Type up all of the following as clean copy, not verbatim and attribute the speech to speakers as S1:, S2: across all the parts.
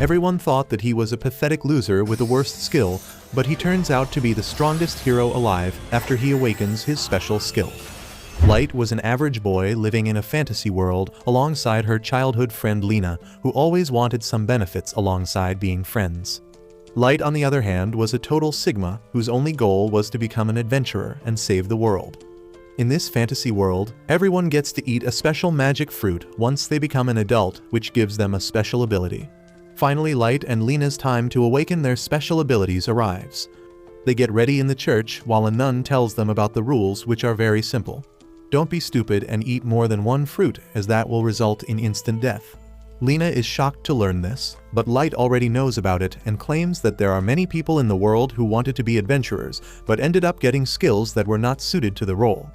S1: Everyone thought that he was a pathetic loser with the worst skill, but he turns out to be the strongest hero alive after he awakens his special skill. Light was an average boy living in a fantasy world alongside her childhood friend Lena, who always wanted some benefits alongside being friends. Light, on the other hand, was a total Sigma whose only goal was to become an adventurer and save the world. In this fantasy world, everyone gets to eat a special magic fruit once they become an adult, which gives them a special ability. Finally, Light and Lena's time to awaken their special abilities arrives. They get ready in the church while a nun tells them about the rules, which are very simple. Don't be stupid and eat more than one fruit, as that will result in instant death. Lena is shocked to learn this, but Light already knows about it and claims that there are many people in the world who wanted to be adventurers, but ended up getting skills that were not suited to the role.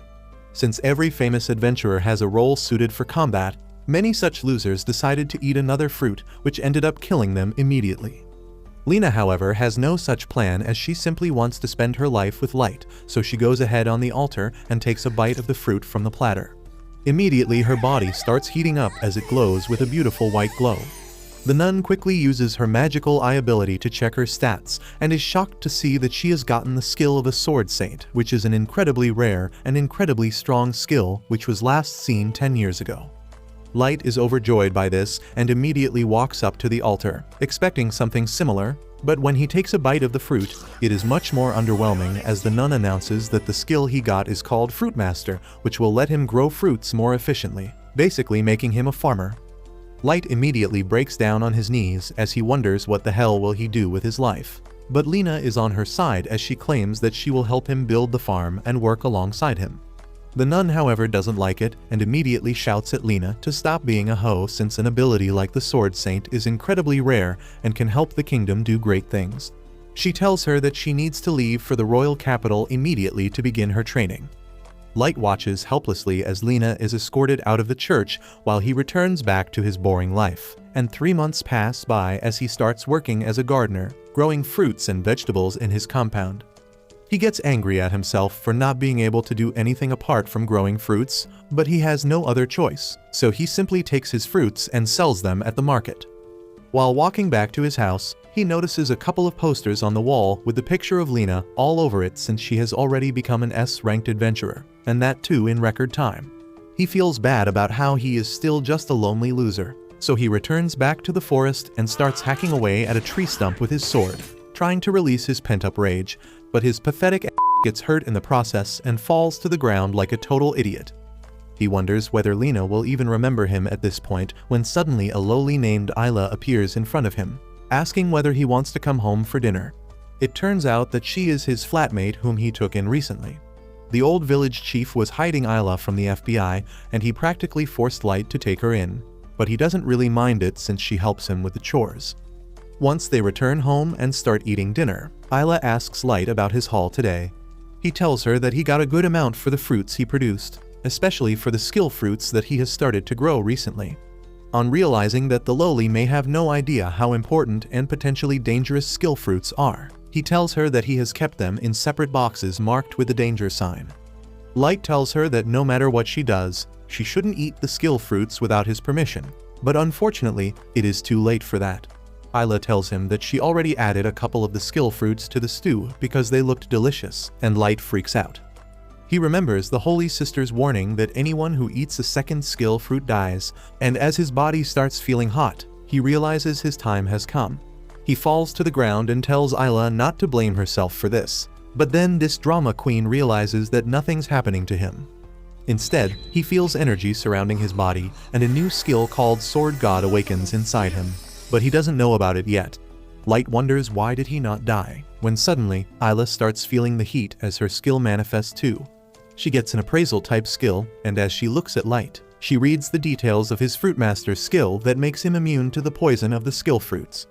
S1: Since every famous adventurer has a role suited for combat, many such losers decided to eat another fruit, which ended up killing them immediately. Lena, however, has no such plan, as she simply wants to spend her life with Light, so she goes ahead on the altar and takes a bite of the fruit from the platter. Immediately, her body starts heating up as it glows with a beautiful white glow. The nun quickly uses her magical eye ability to check her stats, and is shocked to see that she has gotten the skill of a sword saint, which is an incredibly rare and incredibly strong skill which was last seen 10 years ago. Light is overjoyed by this and immediately walks up to the altar, expecting something similar, but when he takes a bite of the fruit, it is much more underwhelming, as the nun announces that the skill he got is called Fruit Master, which will let him grow fruits more efficiently, basically making him a farmer. Light immediately breaks down on his knees as he wonders what the hell will he do with his life. But Lena is on her side, as she claims that she will help him build the farm and work alongside him. The nun, however, doesn't like it and immediately shouts at Lena to stop being a hoe, since an ability like the Sword Saint is incredibly rare and can help the kingdom do great things. She tells her that she needs to leave for the royal capital immediately to begin her training. Light watches helplessly as Lena is escorted out of the church while he returns back to his boring life, and 3 months pass by as he starts working as a gardener, growing fruits and vegetables in his compound. He gets angry at himself for not being able to do anything apart from growing fruits, but he has no other choice, so he simply takes his fruits and sells them at the market. While walking back to his house, he notices a couple of posters on the wall with the picture of Lena all over it, since she has already become an S-ranked adventurer, and that too in record time. He feels bad about how he is still just a lonely loser, so he returns back to the forest and starts hacking away at a tree stump with his sword, trying to release his pent-up rage, but his pathetic ass gets hurt in the process and falls to the ground like a total idiot. He wonders whether Lena will even remember him at this point, when suddenly a lowly named Isla appears in front of him, asking whether he wants to come home for dinner. It turns out that she is his flatmate whom he took in recently. The old village chief was hiding Isla from the FBI, and he practically forced Light to take her in, but he doesn't really mind it since she helps him with the chores. Once they return home and start eating dinner, Isla asks Light about his haul today. He tells her that he got a good amount for the fruits he produced, especially for the skill fruits that he has started to grow recently. On realizing that the lowly may have no idea how important and potentially dangerous skill fruits are, he tells her that he has kept them in separate boxes marked with the danger sign. Light tells her that no matter what she does, she shouldn't eat the skill fruits without his permission, but unfortunately, it is too late for that. Isla tells him that she already added a couple of the skill fruits to the stew because they looked delicious, and Light freaks out. He remembers the Holy Sister's warning that anyone who eats a second skill fruit dies, and as his body starts feeling hot, he realizes his time has come. He falls to the ground and tells Isla not to blame herself for this, but then this drama queen realizes that nothing's happening to him. Instead, he feels energy surrounding his body, and a new skill called Sword God awakens inside him, but he doesn't know about it yet. Light wonders why did he not die, when suddenly, Isla starts feeling the heat as her skill manifests too. She gets an appraisal type skill, and as she looks at Light, she reads the details of his Fruitmaster skill that makes him immune to the poison of the skill fruits.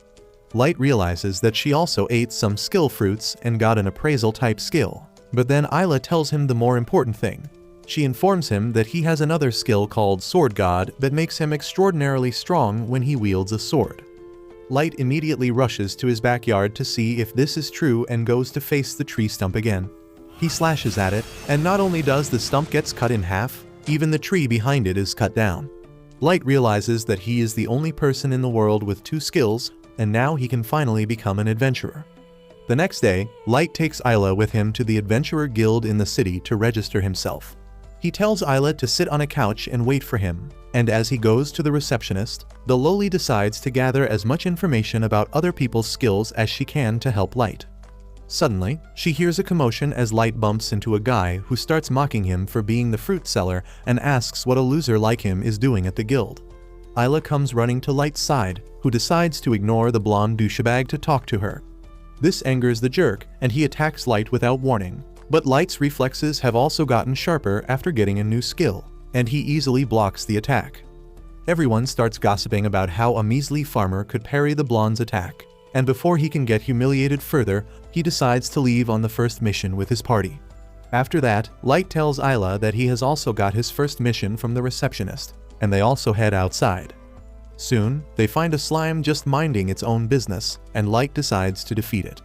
S1: Light realizes that she also ate some skill fruits and got an appraisal type skill, but then Isla tells him the more important thing. She informs him that he has another skill called Sword God that makes him extraordinarily strong when he wields a sword. Light immediately rushes to his backyard to see if this is true and goes to face the tree stump again. He slashes at it, and not only does the stump gets cut in half, even the tree behind it is cut down. Light realizes that he is the only person in the world with 2 skills, and now he can finally become an adventurer. The next day, Light takes Isla with him to the Adventurer Guild in the city to register himself. He tells Isla to sit on a couch and wait for him, and as he goes to the receptionist, the lowly decides to gather as much information about other people's skills as she can to help Light. Suddenly, she hears a commotion as Light bumps into a guy who starts mocking him for being the fruit seller and asks what a loser like him is doing at the guild. Isla comes running to Light's side, who decides to ignore the blonde douchebag to talk to her. This angers the jerk, and he attacks Light without warning. But Light's reflexes have also gotten sharper after getting a new skill, and he easily blocks the attack. Everyone starts gossiping about how a measly farmer could parry the blonde's attack, and before he can get humiliated further, he decides to leave on the first mission with his party. After that, Light tells Isla that he has also got his first mission from the receptionist, and they also head outside. Soon, they find a slime just minding its own business, and Light decides to defeat it.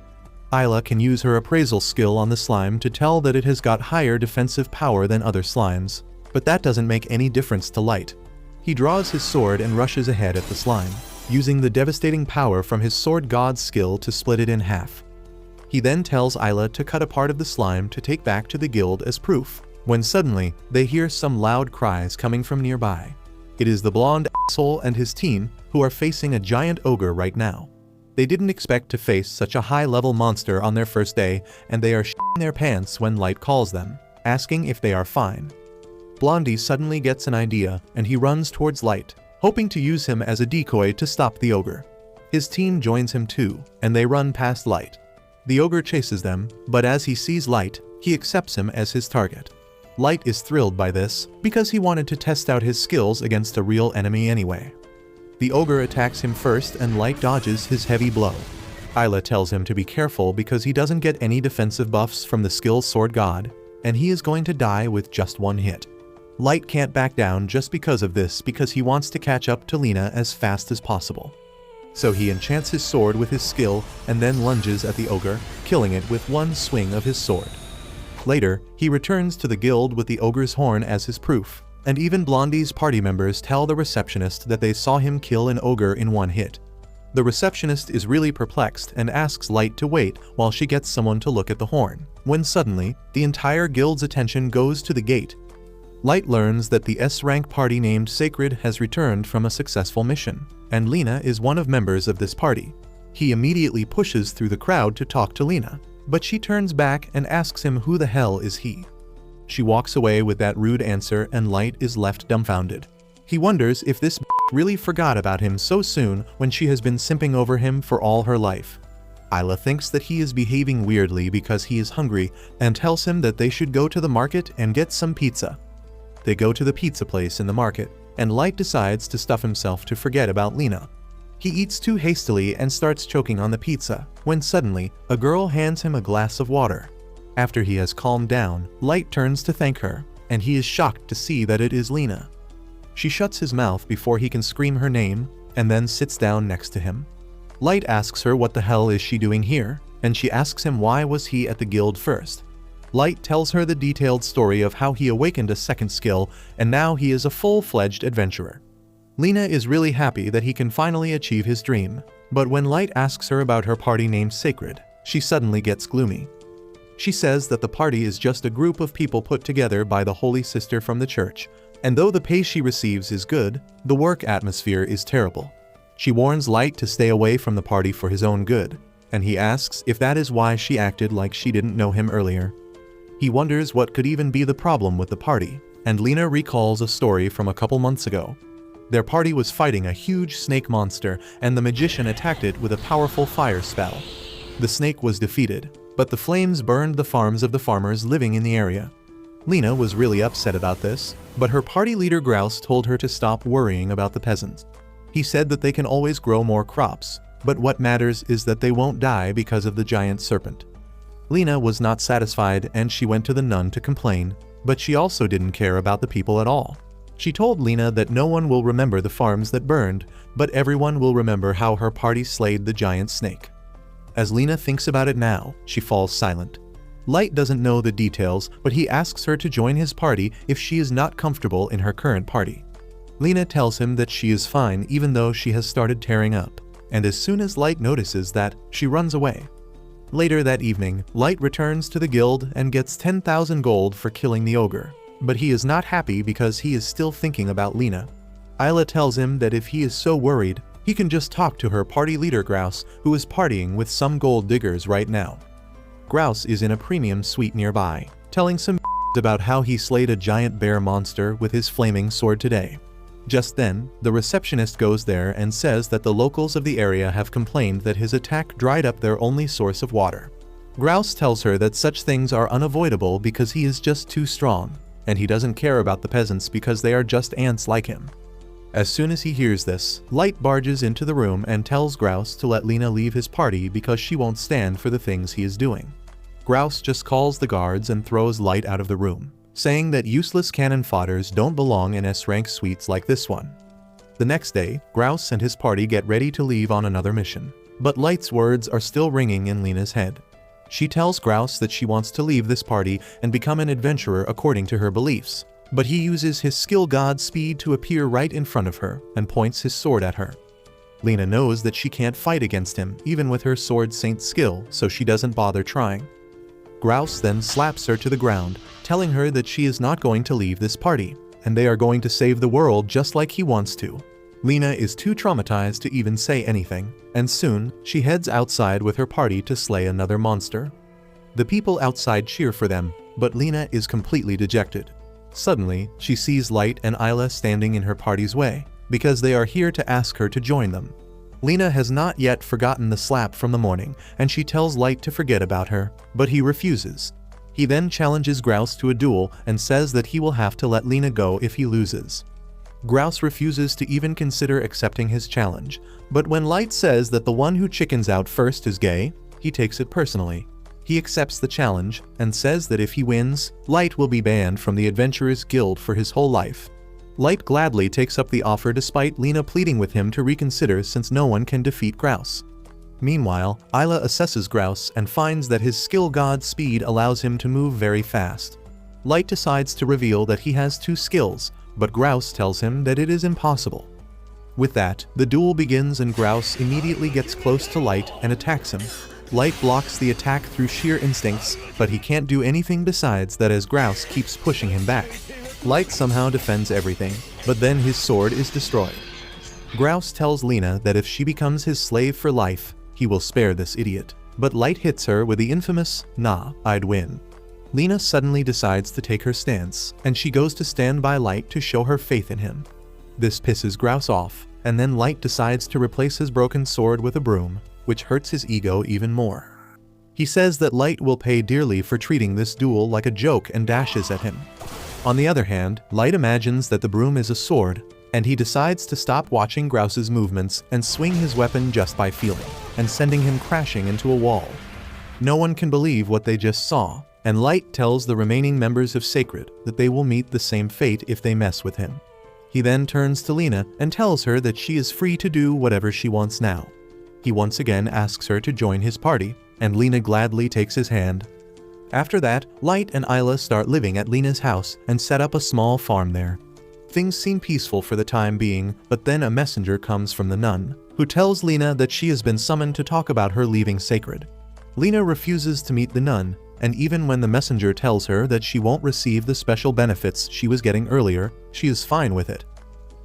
S1: Isla can use her appraisal skill on the slime to tell that it has got higher defensive power than other slimes, but that doesn't make any difference to Light. He draws his sword and rushes ahead at the slime, using the devastating power from his sword god skill to split it in half. He then tells Isla to cut a part of the slime to take back to the guild as proof, when suddenly, they hear some loud cries coming from nearby. It is the blonde asshole and his team who are facing a giant ogre right now. They didn't expect to face such a high-level monster on their first day, and they are shitting their pants when Light calls them, asking if they are fine. Blondie suddenly gets an idea, and he runs towards Light, hoping to use him as a decoy to stop the ogre. His team joins him too, and they run past Light. The ogre chases them, but as he sees Light, he accepts him as his target. Light is thrilled by this, because he wanted to test out his skills against a real enemy anyway. The ogre attacks him first and Light dodges his heavy blow. Isla tells him to be careful because he doesn't get any defensive buffs from the skill Sword God, and he is going to die with just one hit. Light can't back down just because of this because he wants to catch up to Lena as fast as possible. So he enchants his sword with his skill and then lunges at the ogre, killing it with one swing of his sword. Later, he returns to the guild with the ogre's horn as his proof, and even Blondie's party members tell the receptionist that they saw him kill an ogre in one hit. The receptionist is really perplexed and asks Light to wait while she gets someone to look at the horn, when suddenly, the entire guild's attention goes to the gate. Light learns that the S-rank party named Sacred has returned from a successful mission, and Lena is one of members of this party. He immediately pushes through the crowd to talk to Lena, but she turns back and asks him who the hell is he. She walks away with that rude answer and Light is left dumbfounded. He wonders if this really forgot about him so soon when she has been simping over him for all her life. Isla thinks that he is behaving weirdly because he is hungry and tells him that they should go to the market and get some pizza. They go to the pizza place in the market, and Light decides to stuff himself to forget about Lena. He eats too hastily and starts choking on the pizza, when suddenly, a girl hands him a glass of water. After he has calmed down, Light turns to thank her, and he is shocked to see that it is Lena. She shuts his mouth before he can scream her name, and then sits down next to him. Light asks her what the hell is she doing here, and she asks him why was he at the guild first. Light tells her the detailed story of how he awakened a second skill, and now he is a full-fledged adventurer. Lena is really happy that he can finally achieve his dream, but when Light asks her about her party named Sacred, she suddenly gets gloomy. She says that the party is just a group of people put together by the Holy Sister from the church, and though the pay she receives is good, the work atmosphere is terrible. She warns Light to stay away from the party for his own good, and he asks if that is why she acted like she didn't know him earlier. He wonders what could even be the problem with the party, and Lena recalls a story from a couple months ago. Their party was fighting a huge snake monster, and the magician attacked it with a powerful fire spell. The snake was defeated, but the flames burned the farms of the farmers living in the area. Lena was really upset about this, but her party leader Grouse told her to stop worrying about the peasants. He said that they can always grow more crops, but what matters is that they won't die because of the giant serpent. Lena was not satisfied and she went to the nun to complain, but she also didn't care about the people at all. She told Lena that no one will remember the farms that burned, but everyone will remember how her party slayed the giant snake. As Lena thinks about it now, she falls silent. Light doesn't know the details, but he asks her to join his party if she is not comfortable in her current party. Lena tells him that she is fine even though she has started tearing up, and as soon as Light notices that, she runs away. Later that evening, Light returns to the guild and gets 10,000 gold for killing the ogre. But he is not happy because he is still thinking about Lena. Isla tells him that if he is so worried, he can just talk to her party leader Grouse, who is partying with some gold diggers right now. Grouse is in a premium suite nearby, telling some about how he slayed a giant bear monster with his flaming sword today. Just then, the receptionist goes there and says that the locals of the area have complained that his attack dried up their only source of water. Grouse tells her that such things are unavoidable because he is just too strong, and he doesn't care about the peasants because they are just ants like him. As soon as he hears this, Light barges into the room and tells Grouse to let Lena leave his party because she won't stand for the things he is doing. Grouse just calls the guards and throws Light out of the room, saying that useless cannon fodders don't belong in S-rank suites like this one. The next day, Grouse and his party get ready to leave on another mission, but Light's words are still ringing in Lena's head. She tells Grouse that she wants to leave this party and become an adventurer according to her beliefs, but he uses his skill god Speed to appear right in front of her and points his sword at her. Lena knows that she can't fight against him even with her sword saint skill, so she doesn't bother trying. Grouse then slaps her to the ground, telling her that she is not going to leave this party, and they are going to save the world just like he wants to. Lena is too traumatized to even say anything, and soon, she heads outside with her party to slay another monster. The people outside cheer for them, but Lena is completely dejected. Suddenly, she sees Light and Isla standing in her party's way, because they are here to ask her to join them. Lena has not yet forgotten the slap from the morning, and she tells Light to forget about her, but he refuses. He then challenges Grouse to a duel and says that he will have to let Lena go if he loses. Grouse refuses to even consider accepting his challenge, but when Light says that the one who chickens out first is gay, he takes it personally. He accepts the challenge and says that if he wins, Light will be banned from the Adventurers Guild for his whole life. Light gladly takes up the offer despite Lena pleading with him to reconsider since no one can defeat Grouse. Meanwhile, Isla assesses Grouse and finds that his skill god Speed allows him to move very fast. Light decides to reveal that he has 2 skills, but Grouse tells him that it is impossible. With that, the duel begins and Grouse immediately gets close to Light and attacks him. Light blocks the attack through sheer instincts, but he can't do anything besides that as Grouse keeps pushing him back. Light somehow defends everything, but then his sword is destroyed. Grouse tells Lena that if she becomes his slave for life, he will spare this idiot, but Light hits her with the infamous, "Nah, I'd win." Lena suddenly decides to take her stance, and she goes to stand by Light to show her faith in him. This pisses Grouse off, and then Light decides to replace his broken sword with a broom, which hurts his ego even more. He says that Light will pay dearly for treating this duel like a joke and dashes at him. On the other hand, Light imagines that the broom is a sword, and he decides to stop watching Grouse's movements and swing his weapon just by feeling, and sending him crashing into a wall. No one can believe what they just saw, and Light tells the remaining members of Sacred that they will meet the same fate if they mess with him. He then turns to Lena and tells her that she is free to do whatever she wants now. He once again asks her to join his party, and Lena gladly takes his hand. After that, Light and Isla start living at Lena's house and set up a small farm there. Things seem peaceful for the time being, but then a messenger comes from the nun, who tells Lena that she has been summoned to talk about her leaving Sacred. Lena refuses to meet the nun, and even when the messenger tells her that she won't receive the special benefits she was getting earlier, she is fine with it.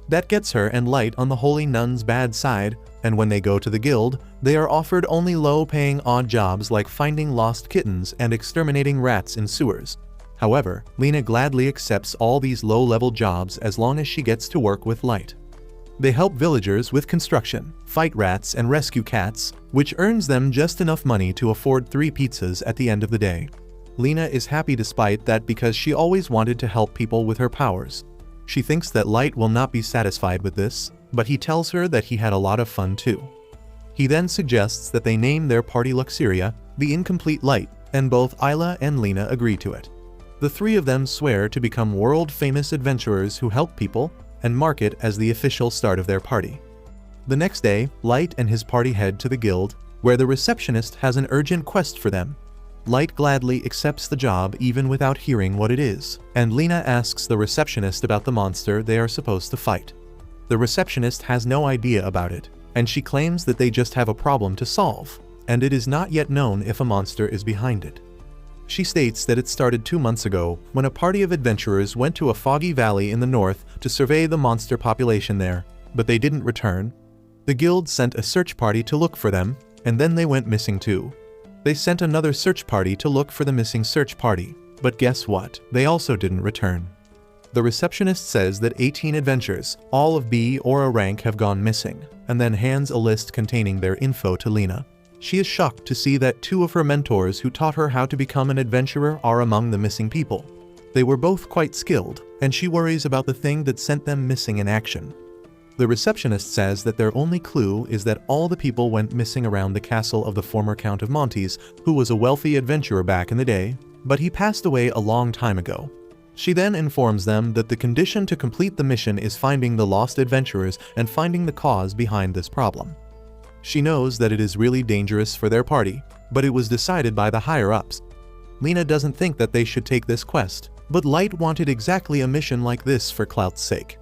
S1: That gets her and Light on the holy nun's bad side, and when they go to the guild, they are offered only low-paying odd jobs like finding lost kittens and exterminating rats in sewers. However, Lena gladly accepts all these low-level jobs as long as she gets to work with Light. They help villagers with construction, fight rats, and rescue cats, which earns them just enough money to afford 3 pizzas at the end of the day. Lena is happy despite that because she always wanted to help people with her powers. She thinks that Light will not be satisfied with this, but he tells her that he had a lot of fun too. He then suggests that they name their party Luxuria, the Incomplete Light, and both Isla and Lena agree to it. The 3 of them swear to become world-famous adventurers who help people, and mark it as the official start of their party. The next day, Light and his party head to the guild, where the receptionist has an urgent quest for them. Light gladly accepts the job even without hearing what it is, and Lena asks the receptionist about the monster they are supposed to fight. The receptionist has no idea about it, and she claims that they just have a problem to solve, and it is not yet known if a monster is behind it. She states that it started 2 months ago when a party of adventurers went to a foggy valley in the north to survey the monster population there, but they didn't return. The guild sent a search party to look for them, and then they went missing too. They sent another search party to look for the missing search party, but guess what? They also didn't return. The receptionist says that 18 adventurers, all of B or a rank, have gone missing, and then hands a list containing their info to Lena. She is shocked to see that 2 of her mentors who taught her how to become an adventurer are among the missing people. They were both quite skilled, and she worries about the thing that sent them missing in action. The receptionist says that their only clue is that all the people went missing around the castle of the former Count of Montes, who was a wealthy adventurer back in the day, but he passed away a long time ago. She then informs them that the condition to complete the mission is finding the lost adventurers and finding the cause behind this problem. She knows that it is really dangerous for their party, but it was decided by the higher-ups. Lena doesn't think that they should take this quest, but Light wanted exactly a mission like this for clout's sake.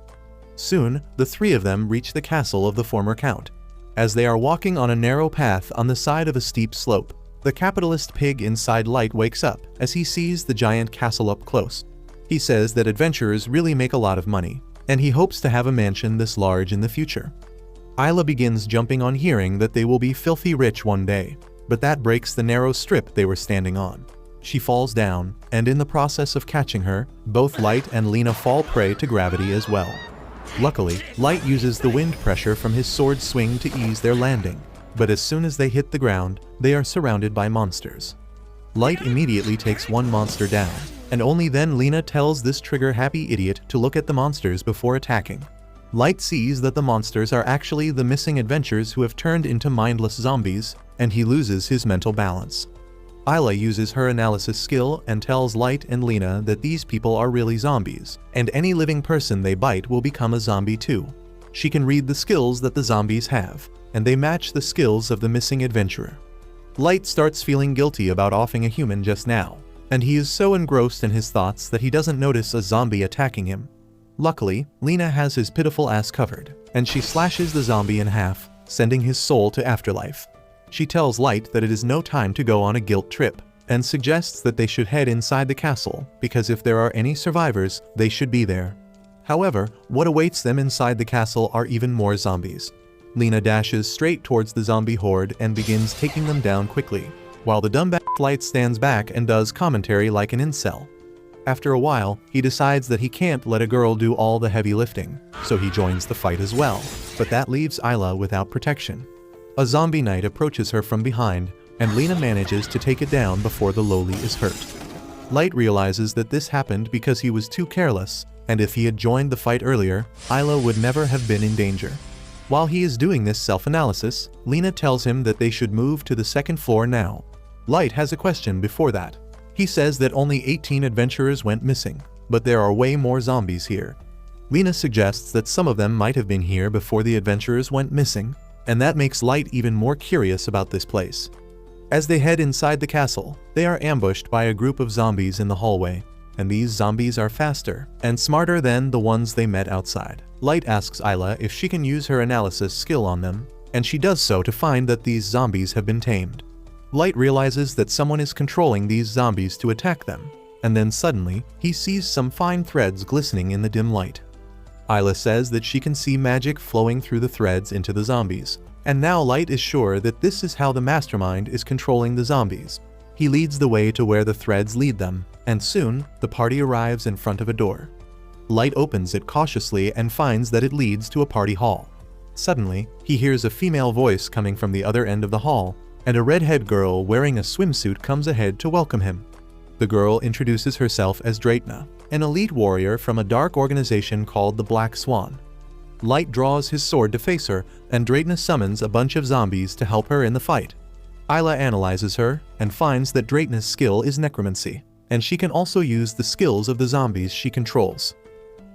S1: Soon, the 3 of them reach the castle of the former Count. As they are walking on a narrow path on the side of a steep slope, the capitalist pig inside Light wakes up as he sees the giant castle up close. He says that adventurers really make a lot of money, and he hopes to have a mansion this large in the future. Isla begins jumping on hearing that they will be filthy rich one day, but that breaks the narrow strip they were standing on. She falls down, and in the process of catching her, both Light and Lena fall prey to gravity as well. Luckily, Light uses the wind pressure from his sword swing to ease their landing, but as soon as they hit the ground, they are surrounded by monsters. Light immediately takes one monster down, and only then Lena tells this trigger-happy idiot to look at the monsters before attacking. Light sees that the monsters are actually the missing adventurers who have turned into mindless zombies, and he loses his mental balance. Isla uses her analysis skill and tells Light and Lena that these people are really zombies, and any living person they bite will become a zombie too. She can read the skills that the zombies have, and they match the skills of the missing adventurer. Light starts feeling guilty about offing a human just now, and he is so engrossed in his thoughts that he doesn't notice a zombie attacking him. Luckily, Lena has his pitiful ass covered, and she slashes the zombie in half, sending his soul to afterlife. She tells Light that it is no time to go on a guilt trip, and suggests that they should head inside the castle, because if there are any survivors, they should be there. However, what awaits them inside the castle are even more zombies. Lena dashes straight towards the zombie horde and begins taking them down quickly, while the dumbass Light stands back and does commentary like an incel. After a while, he decides that he can't let a girl do all the heavy lifting, so he joins the fight as well, but that leaves Isla without protection. A zombie knight approaches her from behind, and Lena manages to take it down before the lowly is hurt. Light realizes that this happened because he was too careless, and if he had joined the fight earlier, Isla would never have been in danger. While he is doing this self-analysis, Lena tells him that they should move to the second floor now. Light has a question before that. He says that only 18 adventurers went missing, but there are way more zombies here. Lena suggests that some of them might have been here before the adventurers went missing, and that makes Light even more curious about this place. As they head inside the castle, they are ambushed by a group of zombies in the hallway, and these zombies are faster and smarter than the ones they met outside. Light asks Isla if she can use her analysis skill on them, and she does so to find that these zombies have been tamed. Light realizes that someone is controlling these zombies to attack them, and then suddenly, he sees some fine threads glistening in the dim light. Isla says that she can see magic flowing through the threads into the zombies, and now Light is sure that this is how the mastermind is controlling the zombies. He leads the way to where the threads lead them, and soon, the party arrives in front of a door. Light opens it cautiously and finds that it leads to a party hall. Suddenly, he hears a female voice coming from the other end of the hall, and a redhead girl wearing a swimsuit comes ahead to welcome him. The girl introduces herself as Dratna, an elite warrior from a dark organization called the Black Swan. Light draws his sword to face her, and Dratna summons a bunch of zombies to help her in the fight. Isla analyzes her, and finds that Dratna's skill is necromancy, and she can also use the skills of the zombies she controls.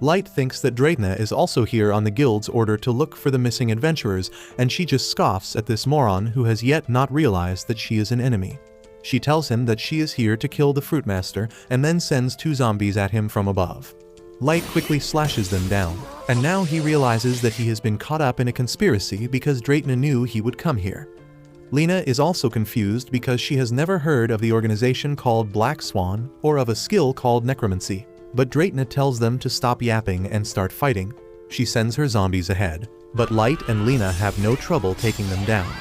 S1: Light thinks that Dratna is also here on the guild's order to look for the missing adventurers, and she just scoffs at this moron who has yet not realized that she is an enemy. She tells him that she is here to kill the Fruitmaster, and then sends 2 zombies at him from above. Light quickly slashes them down, and now he realizes that he has been caught up in a conspiracy because Dratna knew he would come here. Lena is also confused because she has never heard of the organization called Black Swan or of a skill called necromancy, but Dratna tells them to stop yapping and start fighting. She sends her zombies ahead, but Light and Lena have no trouble taking them down.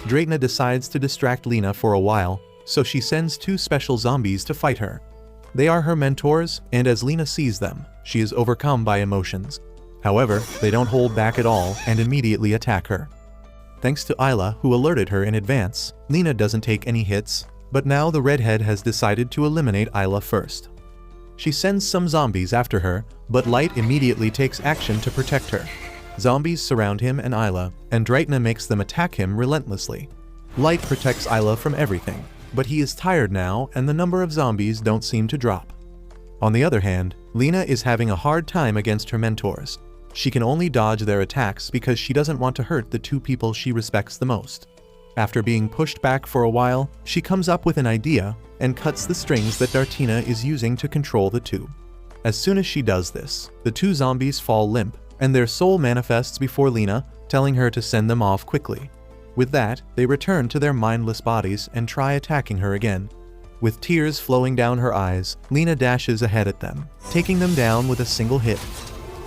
S1: Dratna decides to distract Lena for a while, so she sends 2 special zombies to fight her. They are her mentors, and as Lena sees them, she is overcome by emotions. However, they don't hold back at all and immediately attack her. Thanks to Isla, who alerted her in advance, Lena doesn't take any hits, but now the redhead has decided to eliminate Isla first. She sends some zombies after her, but Light immediately takes action to protect her. Zombies surround him and Isla, and Dratna makes them attack him relentlessly. Light protects Isla from everything, but he is tired now and the number of zombies don't seem to drop. On the other hand, Lena is having a hard time against her mentors. She can only dodge their attacks because she doesn't want to hurt the 2 people she respects the most. After being pushed back for a while, she comes up with an idea and cuts the strings that Dartina is using to control the tube. As soon as she does this, the 2 zombies fall limp, and their soul manifests before Lena, telling her to send them off quickly. With that, they return to their mindless bodies and try attacking her again. With tears flowing down her eyes, Lena dashes ahead at them, taking them down with a single hit.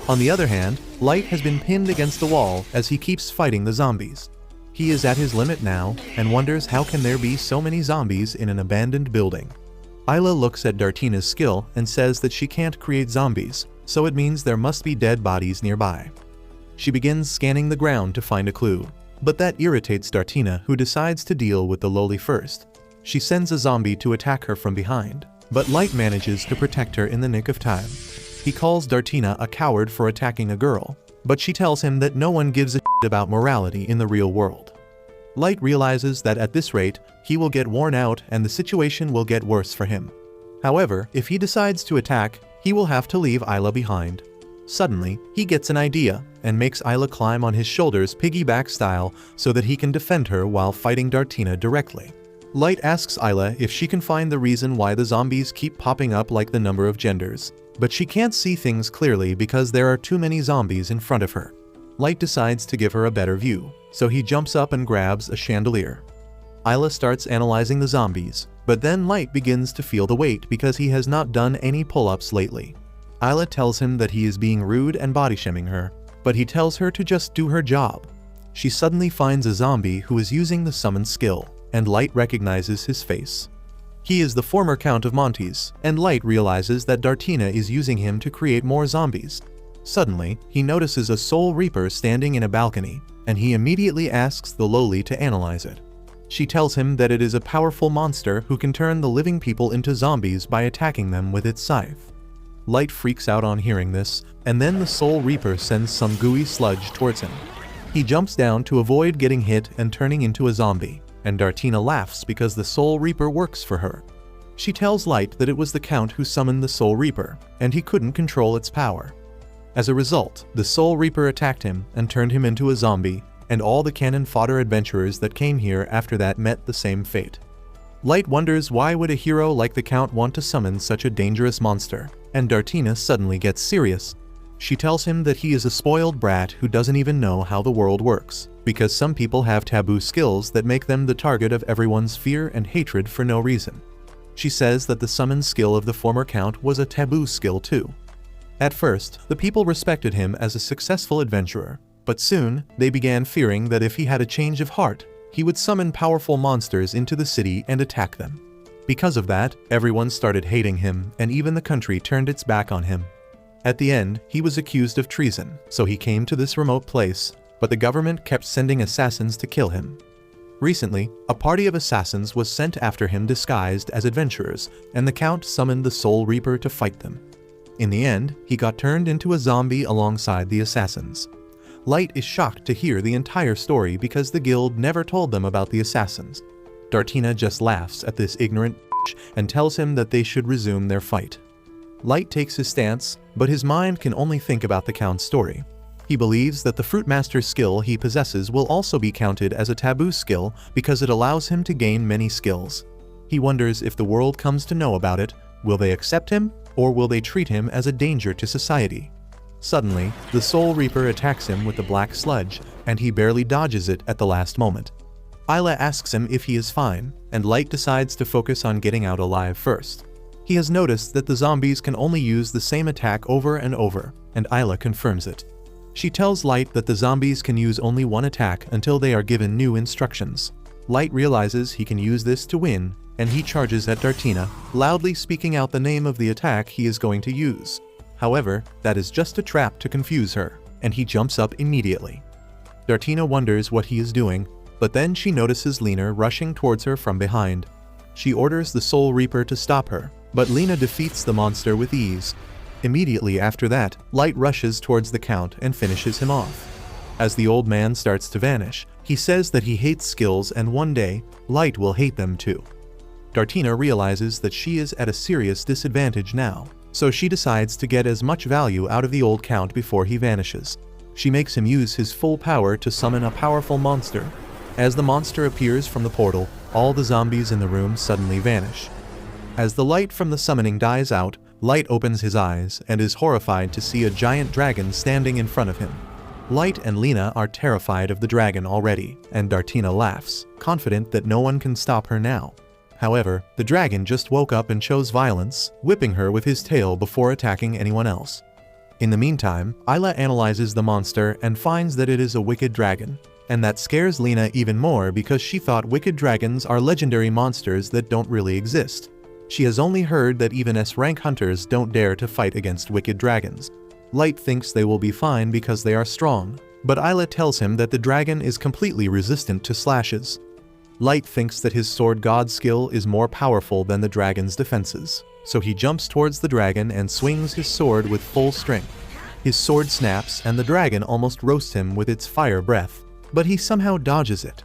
S1: On the other hand, Light has been pinned against the wall as he keeps fighting the zombies. He is at his limit now and wonders how can there be so many zombies in an abandoned building. Isla looks at Dartina's skill and says that she can't create zombies, so it means there must be dead bodies nearby. She begins scanning the ground to find a clue, but that irritates Dartina, who decides to deal with the lowly first. She sends a zombie to attack her from behind, but Light manages to protect her in the nick of time. He calls Dartina a coward for attacking a girl, but she tells him that no one gives a shit about morality in the real world. Light realizes that at this rate, he will get worn out and the situation will get worse for him. However, if he decides to attack, he will have to leave Isla behind. Suddenly, he gets an idea and makes Isla climb on his shoulders piggyback style so that he can defend her while fighting Dartina directly. Light asks Isla if she can find the reason why the zombies keep popping up like the number of genders, but she can't see things clearly because there are too many zombies in front of her. Light decides to give her a better view, so he jumps up and grabs a chandelier. Isla starts analyzing the zombies, but then Light begins to feel the weight because he has not done any pull-ups lately. Isla tells him that he is being rude and body-shaming her, but he tells her to just do her job. She suddenly finds a zombie who is using the summon skill, and Light recognizes his face. He is the former Count of Montes, and Light realizes that Dartina is using him to create more zombies. Suddenly, he notices a Soul Reaper standing in a balcony, and he immediately asks the lowly to analyze it. She tells him that it is a powerful monster who can turn the living people into zombies by attacking them with its scythe. Light freaks out on hearing this, and then the Soul Reaper sends some gooey sludge towards him. He jumps down to avoid getting hit and turning into a zombie, and Dartina laughs because the Soul Reaper works for her. She tells Light that it was the Count who summoned the Soul Reaper, and he couldn't control its power. As a result, the Soul Reaper attacked him and turned him into a zombie, and all the cannon fodder adventurers that came here after that met the same fate. Light wonders why would a hero like the Count want to summon such a dangerous monster, and Dartina suddenly gets serious. She tells him that he is a spoiled brat who doesn't even know how the world works, because some people have taboo skills that make them the target of everyone's fear and hatred for no reason. She says that the summon skill of the former Count was a taboo skill too. At first, the people respected him as a successful adventurer, but soon they began fearing that if he had a change of heart, he would summon powerful monsters into the city and attack them. Because of that, everyone started hating him, and even the country turned its back on him. At the end, he was accused of treason, so he came to this remote place, but the government kept sending assassins to kill him. Recently, a party of assassins was sent after him disguised as adventurers, and the Count summoned the Soul Reaper to fight them. In the end, he got turned into a zombie alongside the assassins. Light is shocked to hear the entire story because the guild never told them about the assassins. Dartina just laughs at this ignorant and tells him that they should resume their fight. Light takes his stance, but his mind can only think about the Count's story. He believes that the Fruitmaster skill he possesses will also be counted as a taboo skill because it allows him to gain many skills. He wonders if the world comes to know about it, will they accept him, or will they treat him as a danger to society? Suddenly, the Soul Reaper attacks him with the black sludge, and he barely dodges it at the last moment. Isla asks him if he is fine, and Light decides to focus on getting out alive first. He has noticed that the zombies can only use the same attack over and over, and Isla confirms it. She tells Light that the zombies can use only one attack until they are given new instructions. Light realizes he can use this to win, and he charges at Dartina, loudly speaking out the name of the attack he is going to use. However, that is just a trap to confuse her, and he jumps up immediately. Dartina wonders what he is doing, but then she notices Lena rushing towards her from behind. She orders the Soul Reaper to stop her, but Lena defeats the monster with ease. Immediately after that, Light rushes towards the Count and finishes him off. As the old man starts to vanish, he says that he hates skills and one day, Light will hate them too. Dartina realizes that she is at a serious disadvantage now, so she decides to get as much value out of the old Count before he vanishes. She makes him use his full power to summon a powerful monster. As the monster appears from the portal, all the zombies in the room suddenly vanish. As the light from the summoning dies out, Light opens his eyes and is horrified to see a giant dragon standing in front of him. Light and Lena are terrified of the dragon already, and Dartina laughs, confident that no one can stop her now. However, the dragon just woke up and chose violence, whipping her with his tail before attacking anyone else. In the meantime, Isla analyzes the monster and finds that it is a wicked dragon, and that scares Lena even more because she thought wicked dragons are legendary monsters that don't really exist. She has only heard that even S-rank hunters don't dare to fight against wicked dragons. Light thinks they will be fine because they are strong, but Isla tells him that the dragon is completely resistant to slashes. Light thinks that his sword god skill is more powerful than the dragon's defenses, so he jumps towards the dragon and swings his sword with full strength. His sword snaps and the dragon almost roasts him with its fire breath, but he somehow dodges it.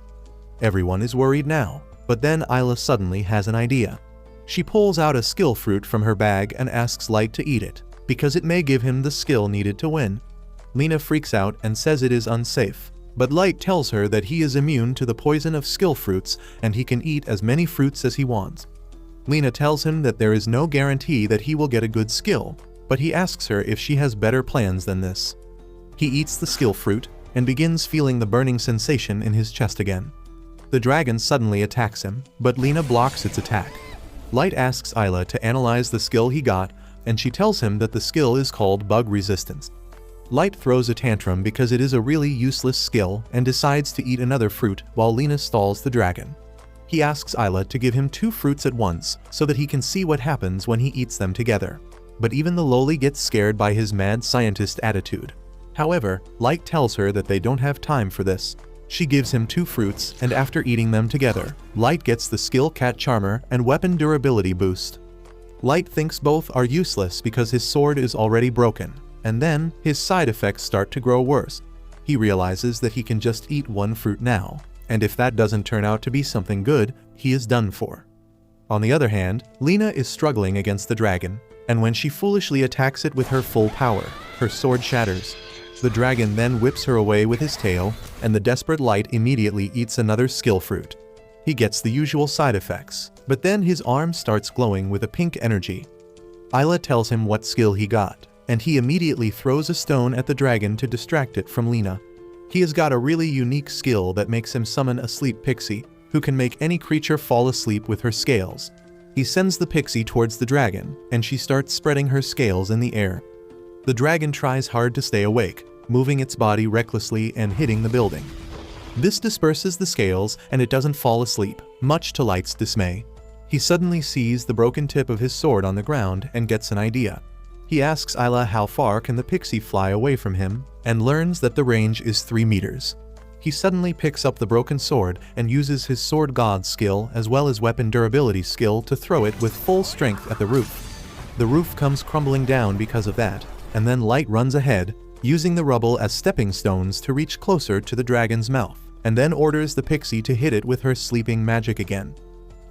S1: Everyone is worried now, but then Isla suddenly has an idea. She pulls out a skill fruit from her bag and asks Light to eat it, because it may give him the skill needed to win. Lena freaks out and says it is unsafe, but Light tells her that he is immune to the poison of skill fruits and he can eat as many fruits as he wants. Lena tells him that there is no guarantee that he will get a good skill, but he asks her if she has better plans than this. He eats the skill fruit and begins feeling the burning sensation in his chest again. The dragon suddenly attacks him, but Lena blocks its attack. Light asks Isla to analyze the skill he got, and she tells him that the skill is called Bug Resistance. Light throws a tantrum because it is a really useless skill and decides to eat another fruit while Lena stalls the dragon. He asks Isla to give him 2 fruits at once so that he can see what happens when he eats them together. But even the lowly gets scared by his mad scientist attitude. However, Light tells her that they don't have time for this. She gives him 2 fruits, and after eating them together, Light gets the skill Cat Charmer and weapon durability boost. Light thinks both are useless because his sword is already broken, and then his side effects start to grow worse. He realizes that he can just eat 1 fruit now, and if that doesn't turn out to be something good, he is done for. On the other hand, Lena is struggling against the dragon, and when she foolishly attacks it with her full power, her sword shatters. The dragon then whips her away with his tail, and the desperate Light immediately eats another skill fruit. He gets the usual side effects, but then his arm starts glowing with a pink energy. Isla tells him what skill he got, and he immediately throws a stone at the dragon to distract it from Lena. He has got a really unique skill that makes him summon a sleep pixie, who can make any creature fall asleep with her scales. He sends the pixie towards the dragon, and she starts spreading her scales in the air. The dragon tries hard to stay awake, moving its body recklessly and hitting the building. This disperses the scales and it doesn't fall asleep, much to Light's dismay. He suddenly sees the broken tip of his sword on the ground and gets an idea. He asks Isla how far can the pixie fly away from him, and learns that the range is 3 meters. He suddenly picks up the broken sword and uses his sword god skill as well as weapon durability skill to throw it with full strength at the roof. The roof comes crumbling down because of that, and then Light runs ahead, using the rubble as stepping stones to reach closer to the dragon's mouth, and then orders the pixie to hit it with her sleeping magic again.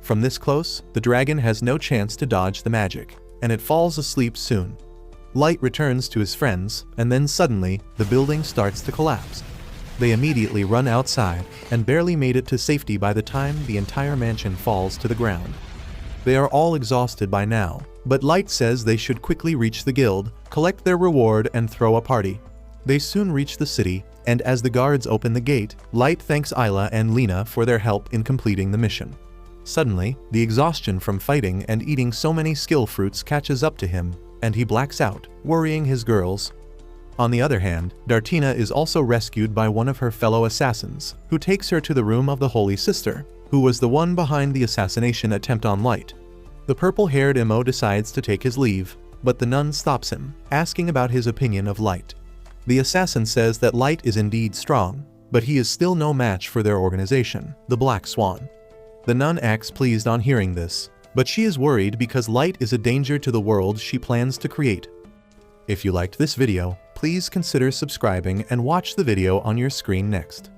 S1: From this close, the dragon has no chance to dodge the magic, and it falls asleep soon. Light returns to his friends, and then suddenly, the building starts to collapse. They immediately run outside, and barely made it to safety by the time the entire mansion falls to the ground. They are all exhausted by now, But Light says they should quickly reach the guild, collect their reward, and throw a party. They soon reach the city, and as the guards open the gate, Light thanks Isla and Lena for their help in completing the mission. Suddenly, the exhaustion from fighting and eating so many skill fruits catches up to him, and he blacks out, worrying his girls. On the other hand, Dartina is also rescued by one of her fellow assassins, who takes her to the room of the Holy Sister, who was the one behind the assassination attempt on Light. The purple-haired Emo decides to take his leave, but the nun stops him, asking about his opinion of Light. The assassin says that Light is indeed strong, but he is still no match for their organization, the Black Swan. The nun acts pleased on hearing this, but she is worried because Light is a danger to the world she plans to create. If you liked this video, please consider subscribing and watch the video on your screen next.